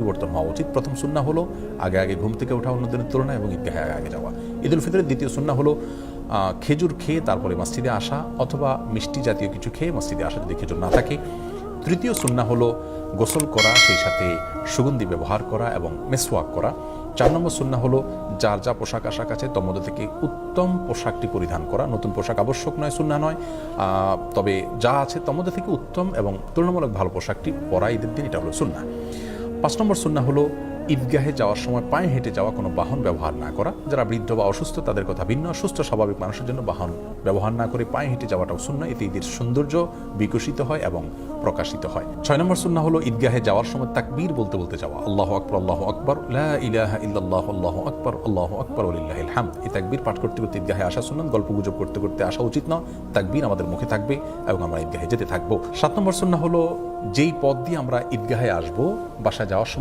পরিবর্তন হওয়া উচিত। প্রথম সুন্নাহ হলো আগে আগে ঘুম থেকে ওঠা অন্যদের তুলনায় এবং ঈদগাহে আগে আগে যাওয়া। ঈদুল ফিতরের দ্বিতীয় সুন্নাহ হলো খেজুর খেয়ে তারপরে মসজিদে আসা, অথবা মিষ্টি জাতীয় কিছু খেয়ে মসজিদে আসা যদি খেজুর না থাকে। তৃতীয় সুন্নাহ হলো গোসল করা, সেই সাথে সুগন্ধি ব্যবহার করা এবং মেসওয়াক করা। 4 নম্বর সুন্নাহ হলো যার যা পোশাক আশাক আছে তোর মধ্যে থেকে উত্তম পোশাকটি পরিধান করা। নতুন পোশাক আবশ্যক নয়, সুন্নাহ নয়, তবে যা আছে তোর মধ্যে থেকে উত্তম এবং তুলনামূলক ভালো পোশাকটি পরা ঈদের দিন, এটা হলো সুন্নাহ। 5 নম্বর সুন্নাহ হলো ঈদগাহে যাওয়ার সময় পায়ে হেঁটে যাওয়া, কোনো বাহন ব্যবহার না করা। যারা বৃদ্ধ বা অসুস্থ তাদের কথা ভিন্ন, সুস্থ স্বাভাবিক মানুষের জন্য বাহন ব্যবহার না করে পায়ে হেঁটে যাওয়াটাও সুন্নাহ। এতে ঈদের সৌন্দর্য বিকশিত হয় এবং প্রকাশিত হয়। 6 নম্বর সুন্নাহ হলো ঈদগাহে যাওয়ার সময় তাকবীর বলতে বলতে যাওয়া, আল্লাহু আকবার আল্লাহু আকবার, লা ইলাহা ইল্লাল্লাহু আল্লাহু আকবার আল্লাহু আকবার ওয়ালিল্লাহিল হামদ। এই তাকবীর পাঠ করতে করতে ঈদগাহে আসা সুন্নাত, গল্পগুজব করতে করতে আসা উচিত না। তাকবীর আমাদের মুখে থাকবে এবং আমরা ঈদগাহে যেতে থাকবো। 7 নম্বর সুন্নাহ হলো যেই পথ দিয়ে আমরা ঈদগাহে আসবো, বাসায় যাওয়ার সময়